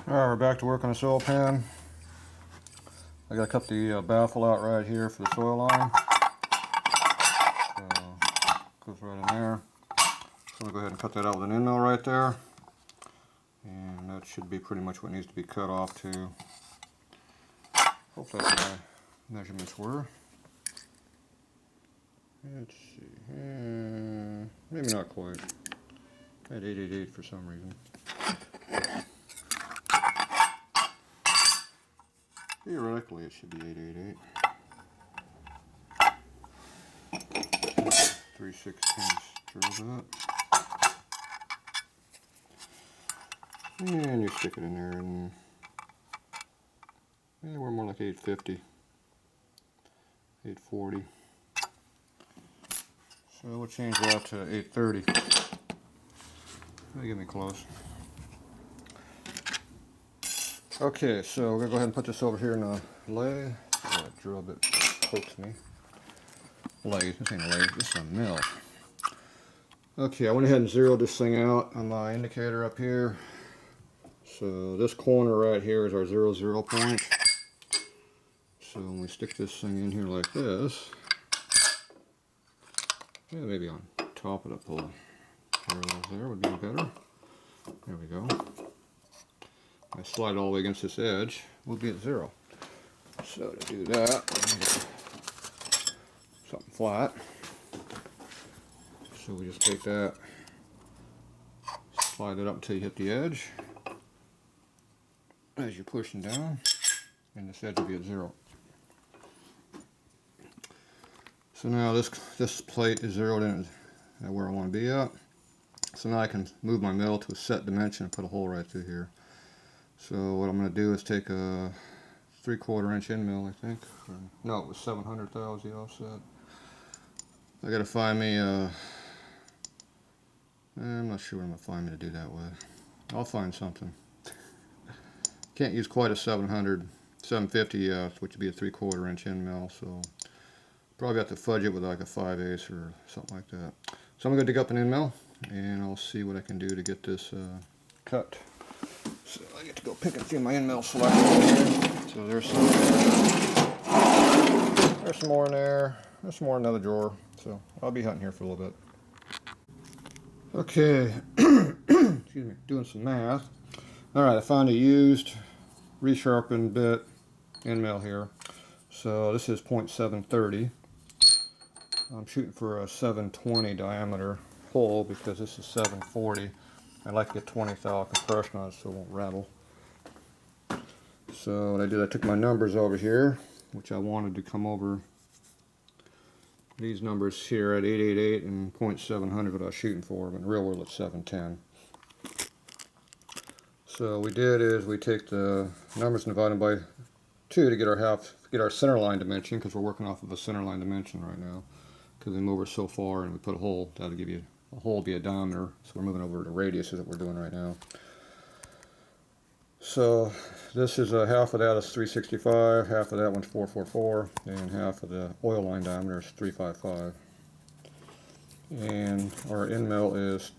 Alright, we're back to work on the soil pan. I gotta cut the baffle out right here for the soil line. So, goes right in there. So I'm gonna go ahead and cut that out with an end mill right there. And that should be pretty much what needs to be cut off to. Hope that's what my measurements were. Let's see. Maybe not quite. I had 888 for some reason. Theoretically, it should be 888. 3/16 drill that. And you stick it in there, and we're more like 850, 840. So we'll change that to 830. That'll get me close. Okay, so we're going to go ahead and put this over here in a lathe. That drill bit pokes me. Lathe, this ain't a lathe, this is a mill. Okay, I went ahead and zeroed this thing out on my indicator up here. So this corner right here is our 0 point. So when we stick this thing in here like this, yeah, maybe on top of the pole. There would be better. There we go. I slide all the way against this edge, we'll be at 0. So to do that, I need something flat. So we just take that, slide it up until you hit the edge. As you're pushing down, and this edge will be at 0. So now this plate is zeroed in at where I want to be at. So now I can move my mill to a set dimension and put a hole right through here. So what I'm going to do is take a 3/4 inch end mill, I think. No, it was 700 that was the offset. I got to find me I'm not sure what I'm going to find me to do that with. I'll find something. Can't use quite a 700, 750, which would be a 3/4 inch end mill, so probably have to fudge it with like a 5/8 or something like that. So I'm going to dig up an end mill, and I'll see what I can do to get this cut. So I get to go picking through my end mill selection here. So there's some more in there. There's some more in another drawer. So I'll be hunting here for a little bit. Okay, excuse me, doing some math. Alright, I found a used resharpened bit end mill here. So this is 0.730. I'm shooting for a 720 diameter hole because this is 740. I like to get 20 thou compression on it so it won't rattle. So what I did, I took my numbers over here, which I wanted to come over these numbers here at 888 and 0.700 what I was shooting for, but in real world it's 710. So what we did is we take the numbers and divide them by 2 to get our center line dimension, because we're working off of a center line dimension right now. Because we move over so far and we put a hole, that'll give you a hole be a diameter. So we're moving over to radius is what we're doing right now. So this is half of that is 365, half of that one's 444, and half of the oil line diameter is 355. And our end mill is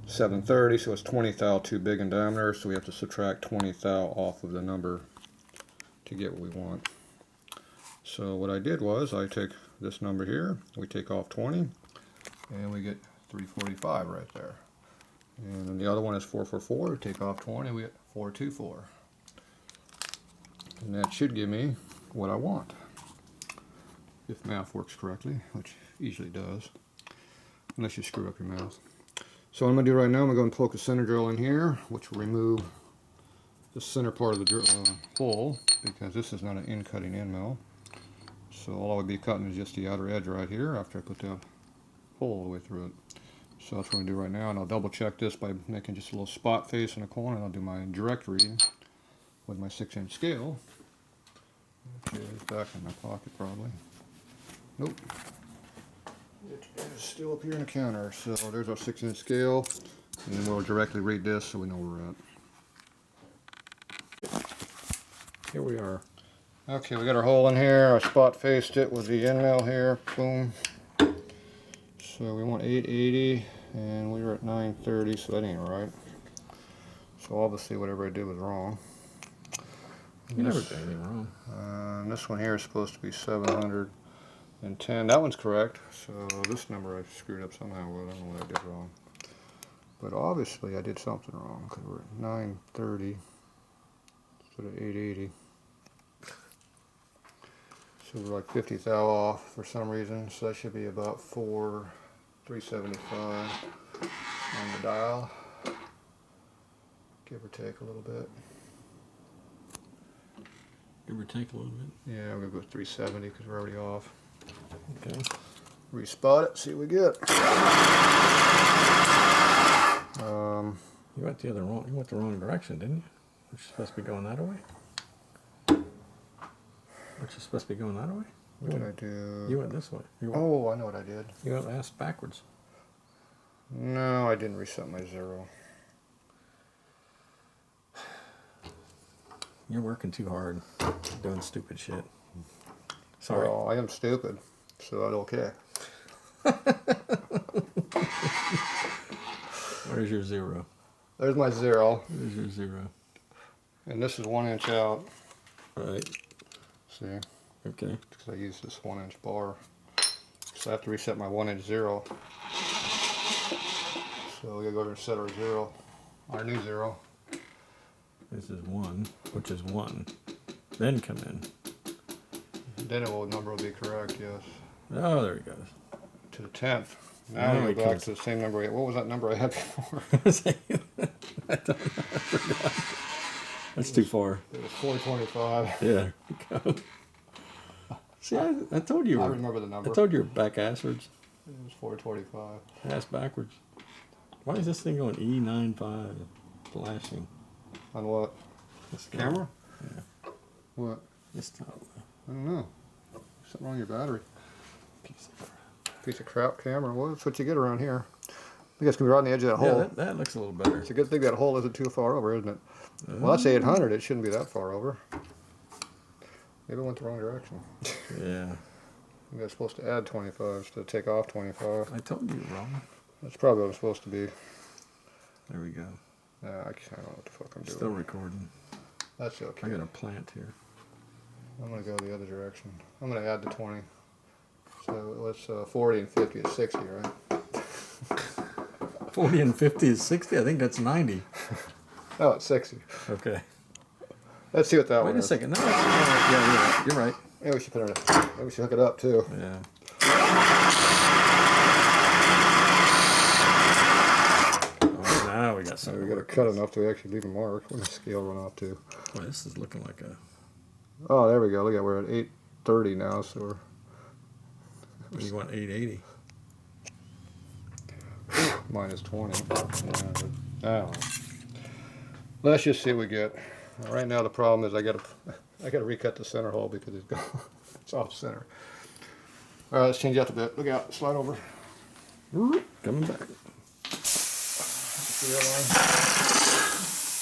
730, so it's 20 thou too big in diameter, so we have to subtract 20 thou off of the number to get what we want. So what I did was I take this number here, we take off 20, and we get 345 right there. And then the other one is 444, we take off 20, we get 424. And that should give me what I want, if math works correctly, which usually does, unless you screw up your math. So what I'm going to do right now, I'm going to go and poke a center drill in here, which will remove the center part of the drill, hole, because this is not an in-cutting end mill. So all I would be cutting is just the outer edge right here after I put the hole all the way through it. So that's what I'm going to do right now, and I'll double check this by making just a little spot face in the corner, and I'll do my direct reading with my 6-inch scale. Okay, it's back in my pocket probably. Nope. It is still up here in the counter. So there's our 6-inch scale, and then we'll directly read this so we know where we're at. Here we are. Okay, we got our hole in here. I spot faced it with the end mill here. Boom. So we want 880, and we were at 930, so that ain't right. So obviously whatever I did was wrong. You never did anything wrong. And this one here is supposed to be 710. That one's correct. So this number I screwed up somehow with. I don't know what I did wrong. But obviously I did something wrong because we're at 930 instead of 880. So we're like 50 thou off for some reason. So that should be about 375 on the dial. Give or take a little bit. Give or take a little bit. Yeah, we're gonna go 370 because we're already off. Okay. Respot it, see what we get. You went the wrong direction, didn't you? You're supposed to be going that way. Aren't you supposed to be going that way? What did I do? You went this way. Oh, I know what I did. You went ass backwards. No, I didn't reset my zero. You're working too hard, doing stupid shit. Sorry. Well, I am stupid, so I don't care. Where's your zero? There's my zero. Where's your zero? And this is 1 inch out. Right. See? Okay. Because I use this 1 inch bar. So I have to reset my 1 inch zero. So we gotta go over and set our zero. Our new zero. This is 1, which is 1. Then come in. Then the number will be correct, yes. Oh, there he goes. To the 10th. Now we go back to the same number. What was that number I had before? I don't know. I forgot. That's too far. It was 425. Yeah. Go. See, I told you. I remember the number. I told you you're back asswards. It was 425. Ass backwards. Why is this thing going E95 flashing? On what? This Camera? Yeah. What? This top. I don't know. Something wrong with your battery. Piece of crap. Piece of crap camera. Well, that's what you get around here. I guess it's going to be right on the edge of that hole. Yeah, that looks a little better. It's a good thing that hole isn't too far over, isn't it? Well, that's 800. It shouldn't be that far over. Maybe I went the wrong direction. Yeah. Maybe I was supposed to add 25 instead of take off 25. I told you wrong. That's probably what I'm supposed to be. There we go. I don't know what the fuck I'm doing. Still recording. That's okay. I got a plant here. I'm going to go the other direction. I'm going to add the 20. So let's 40 and 50 is 60, right? 40 and 50 is 60? I think that's 90. Oh, it's 60. Okay. Let's see what that one is. Wait a second. No, yeah, you're right. Maybe we should put it. Maybe we should hook it up too. Yeah. Oh, now we got So something. we got to cut enough to actually leave a mark. What does the scale run off to? Boy, this is looking like a... Oh, there we go. Look at, we're at 830 now, so we're... You want 880. Minus 20. Yeah, I don't know. Let's just see what we get. Right now the problem is I gotta recut the center hole because it's off center. All right, let's change out the bit. Look out, slide over. Coming back. See that one?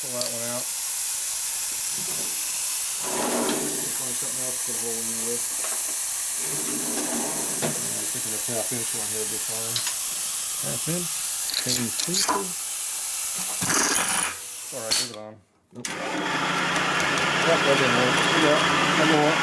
Pull that one out. Find something else to put a hole in there with. I'm thinking the half inch one here would be fine. Half inch. Change pieces. All right, leave it on. Nope. Yep, that didn't work. Yeah, one more.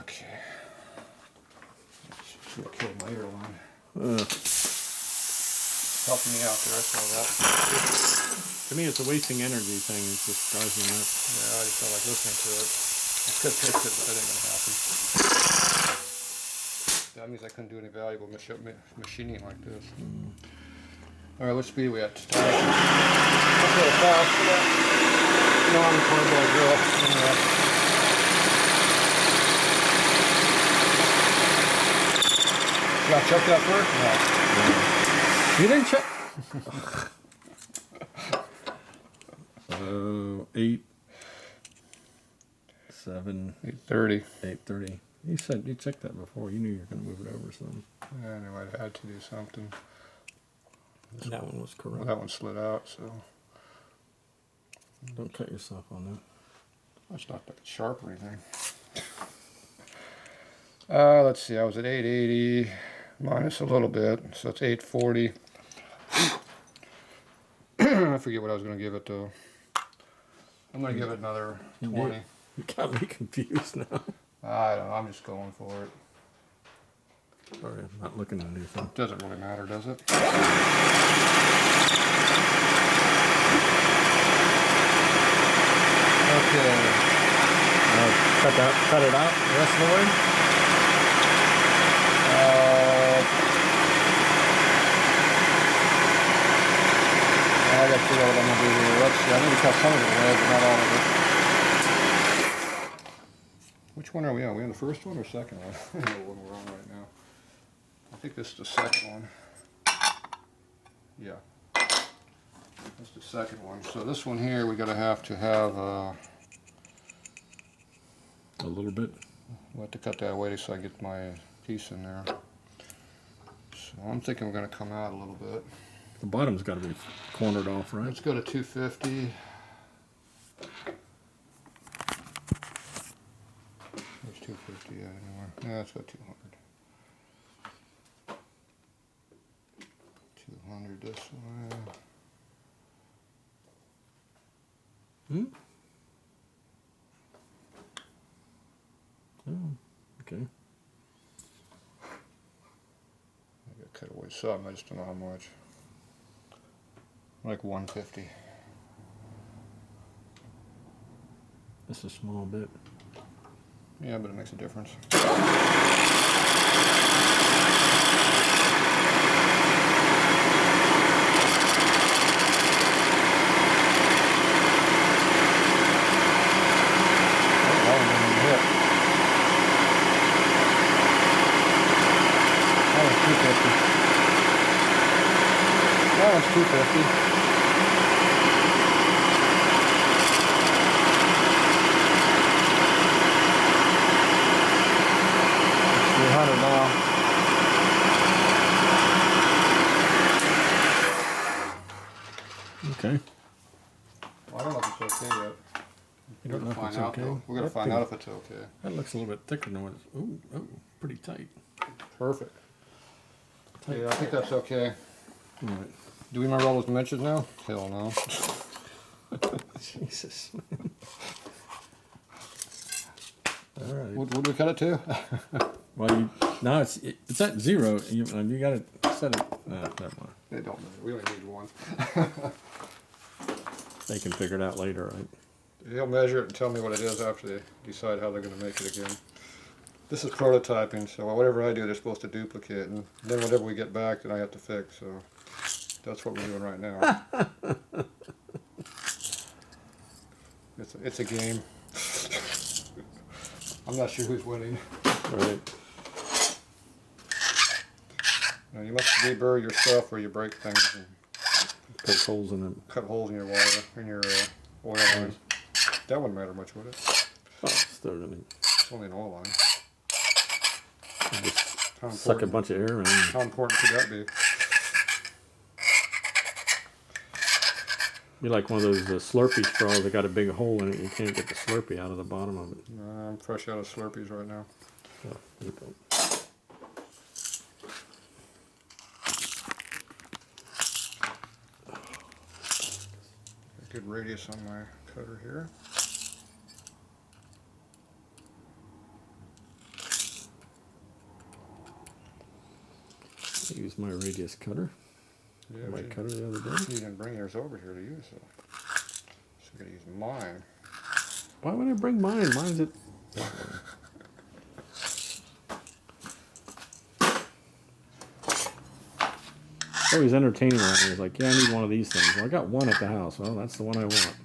Okay. Should have killed my airline. Helping me out there, I saw that. To me, it's a wasting energy thing. It just drives me nuts. Yeah, I just don't like listening to it. I could fix it, but that ain't gonna happen. That means I couldn't do any valuable machining like this. All right, what speed are we at? Let's go fast. Non-carbide drill. Got to check that first? No. You didn't check. So 8, 7, 830. 8:30. You said you checked that before. You knew you were going to move it over some. Yeah, I knew I had to do something. That one was correct. Well, that one slid out, so. Don't cut yourself on that. That's not that sharp or anything. Let's see, I was at 880 minus a little bit, so it's 840. I forget what I was going to give it though. I'm going to give it another 20. You got me confused now. I don't know, I'm just going for it. Sorry, I'm not looking at anything. Doesn't really matter, does it? Okay. Cut it out the rest of the way? I got to figure out what I'm going to do here. Let's see, I need to cut some of it away, but not all of it. Which one are we on? Are we on the first one or second one? I don't know what we're on right now. I think this is the second one. Yeah. That's the second one. So this one here, we have to have a little bit. We'll have to cut that away so I get my piece in there. So I'm thinking we're going to come out a little bit. The bottom's got to be cornered off, right? Let's go to 250. There's 250 anywhere. Yeah, let's go 200. 200 this way. Hmm? Oh, okay. I gotta cut away some, I just don't know how much. Like 150. Just a small bit. Yeah, but it makes a difference. That one's 250. It's 300 now. Okay. Well, I don't know if it's okay yet. You don't know if it's okay? We're going to find out if it's okay. That looks a little bit thicker than what it's... Oh, pretty tight. Perfect. Tight. Yeah, I think that's okay. All right. Do we remember all those dimensions now? Hell no. Jesus. All right. What do we cut it to? Well, now it's at 0. You got to set it. Never mind. They don't matter. We only need one. They can figure it out later, right? He'll measure it and tell me what it is after they decide how they're going to make it again. This is prototyping, so whatever I do, they're supposed to duplicate, and then whatever we get back, then I have to fix. So that's what we're doing right now. It's a game. I'm not sure who's winning. All right. Now, you must deburr your stuff where you break things and Poke holes in them. cut holes in your water, in your oil lines. That wouldn't matter much, would it? Oh, it's only an oil line. Just suck a bunch of air in. How important could that be? Be like one of those Slurpee straws that got a big hole in it. You can't get the Slurpee out of the bottom of it. I'm fresh out of Slurpees right now. So, you go. Good radius on my cutter here. I used my radius cutter. Yeah, My cutter the other day. You didn't bring yours over here to use, so I'm gonna use mine. Why would I bring mine? Mine's at. Always entertaining around here. He's like, yeah, I need one of these things. Well, I got one at the house. Well, that's the one I want.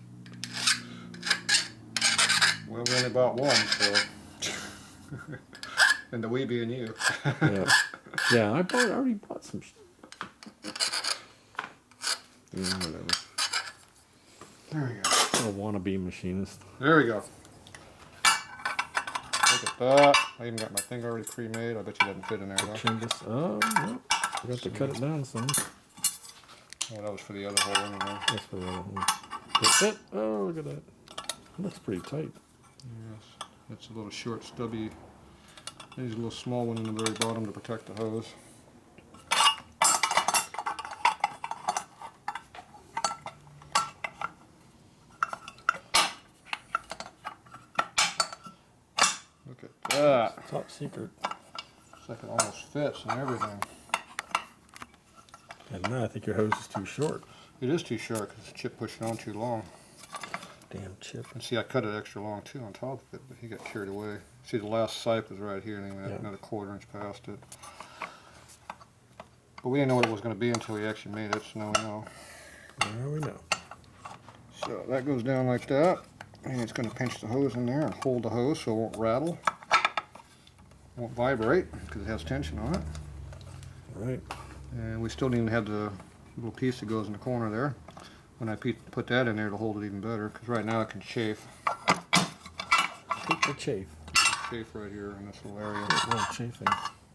Well, we only bought one, so. And the we being you. Yeah, yeah. I already bought some. Yeah, whatever. There we go. A wannabe machinist. There we go. Look at that. I even got my thing already pre-made. I bet you doesn't fit in there though. Chingus. Oh, no. I got to cut it down some. Oh, that was for the other hole anyway. That's for the other one. That's it. Oh, look at that. That's pretty tight. Yes, it's a little short, stubby. There's a little small one in the very bottom to protect the hose. Look at that. Top secret. It's like it almost fits and everything. And now I think your hose is too short. It is too short because the chip pushed it on too long. Damn chip. And see, I cut it extra long too on top of it, but he got carried away. See, the last sipe was right here, and he went another 1/4 inch past it. But we didn't know what it was going to be until we actually made it, so now we know. Now we know. So that goes down like that, and it's going to pinch the hose in there and hold the hose so it won't rattle. Won't vibrate because it has tension on it. Right. And we still need to have the little piece that goes in the corner there. When I put that in there, it'll hold it even better, because right now it can chafe. Keep the chafe. Chafe right here in this little area. A little chafing.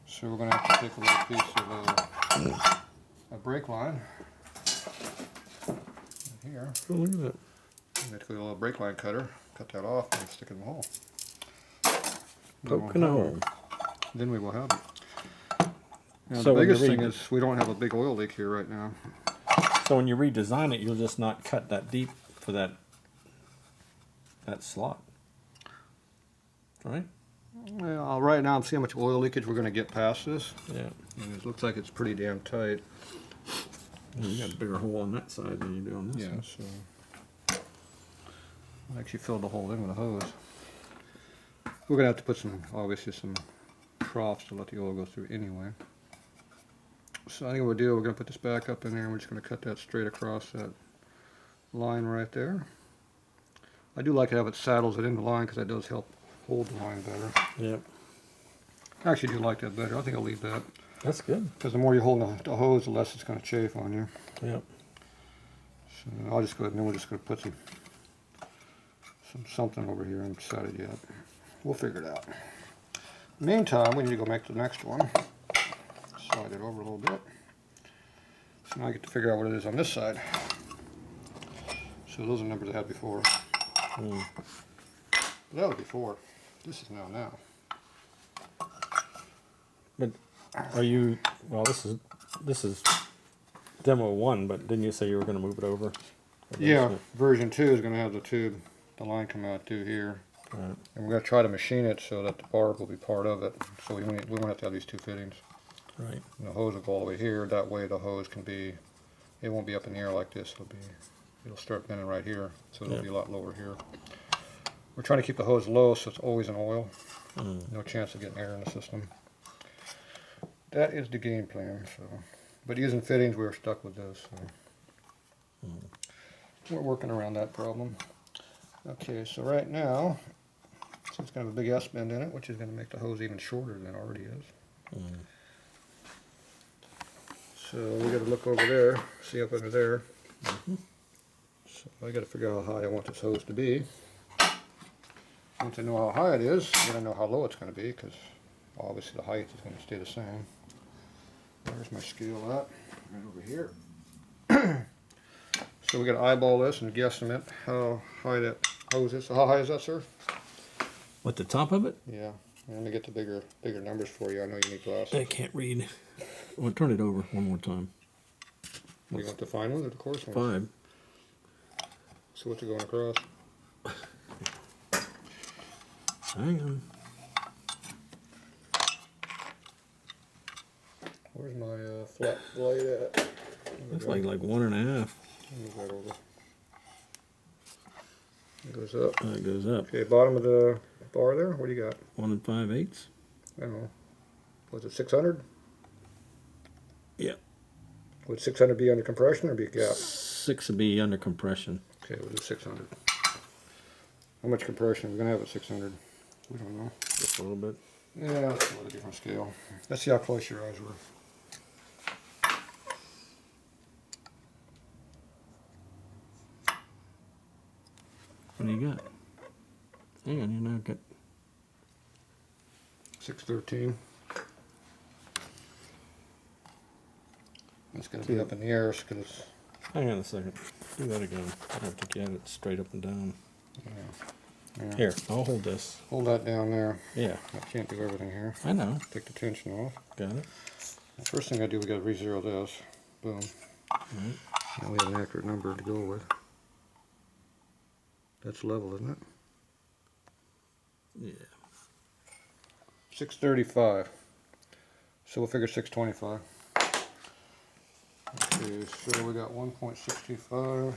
So we're going to have to take a little piece of a brake line right here. Oh, look at that. And take a little brake line cutter, cut that off, and stick it in the hole. Poking a hole. Then we will have it. Now, So the biggest when thing you is we don't have a big oil leak here right now. So when you redesign it, you'll just not cut that deep for that slot, right? Well, right now I'm seeing how much oil leakage we're going to get past this. Yeah. And it looks like it's pretty damn tight. You got a bigger hole on that side than you do on this Yeah, one. so I actually filled the hole in with a hose. We're going to have to put obviously some troughs to let the oil go through anyway. So I think we're going to put this back up in there, and we're just going to cut that straight across that line right there. I do like to have it saddles it in the line, because that does help hold the line better. Yep. I actually do like that better. I think I'll leave that. That's good. Because the more you hold the hose, the less it's going to chafe on you. Yep. So I'll just go ahead, and then we're just going to put something over here. I haven't decided yet. We'll figure it out. Meantime, we need to go make the next one. Slide it over a little bit. So now I get to figure out what it is on this side. So those are numbers I had before. That was before. This is now. But are you? Well, this is demo 1, but didn't you say you were going to move it over? Yeah, version 2 is going to have the line come out through here. Right. And we're going to try to machine it so that the barb will be part of it. So we won't have to have these two fittings. Right. And the hose will go all the way here. That way the hose can be, it won't be up in the air like this. It'll start bending right here. So it'll be a lot lower here. We're trying to keep the hose low so it's always in oil. No chance of getting air in the system. That is the game plan. So, but using fittings, we're stuck with this. So. We're working around that problem. Okay, so right now, so it's going to have a big S-bend in it, which is going to make the hose even shorter than it already is. So we got to look over there, see up under there. So I got to figure out how high I want this hose to be. Once I know how high it is, then I know how low it's going to be, because obviously the height is going to stay the same. There's my scale at, right over here. So we got to eyeball this and guesstimate how high that hose is. So how high is that, sir? What, the top of it? Yeah. Let me get the bigger numbers for you. I know you need glasses. I can't read. Well, turn it over one more time. You want the fine one or the coarse one? 5. So what's it going across? Hang on. Where's my flat blade at? Looks like 1.5. Move that over. It goes up. It goes up. Okay, bottom of the bar there. What do you got? 1 5/8. I don't know. Was it 600? Yeah. Would 600 be under compression or be a gap? 6 would be under compression. Okay, we'll do 600. How much compression? We're gonna have at 600. We don't know. Just a little bit. Yeah, that's a little different scale. Let's see how close your eyes were. What do you got? Hang on, you now got 613. It's gonna be up in the air because it's. Hang on a second. Do that again. I don't think you had it straight up and down. Yeah. Yeah. Here, I'll hold this. Hold that down there. Yeah, I can't do everything here. I know. Take the tension off. Got it. The first thing I do, we got to re-zero this. Boom. Right. Now we have an accurate number to go with. That's level, isn't it? Yeah. 635. So we'll figure 625. Okay, so we got 1.625.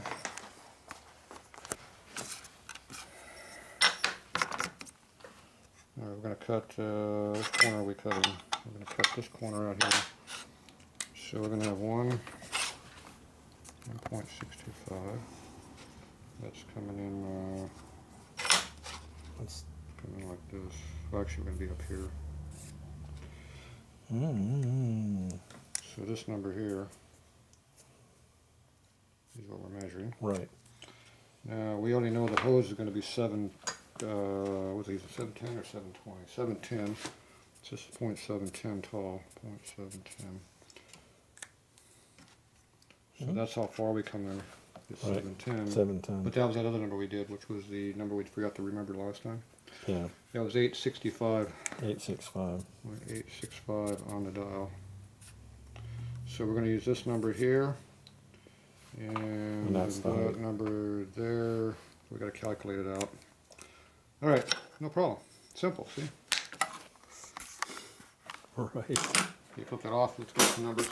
All right, we're going to cut, which corner are we cutting? We're going to cut this corner out here. So we're going to have 1.625. That's coming in, That's, coming in like this. Well, actually, we're going to be up here. So this number here is what we're measuring. right. Now, we already know the hose is going to be 710 or 720? 710. It's just 0.710 tall. 0.710. So that's how far we come in. It's Right. 710. 710. But that was that other number we did, which was the number we forgot to remember last time. Yeah. That was 865. 865. 865 on the dial. So we're going to use this number here. And that's the that height. number there. We got to calculate it out. All right, no problem. Simple, see? Right. You put that off, let's get some numbers.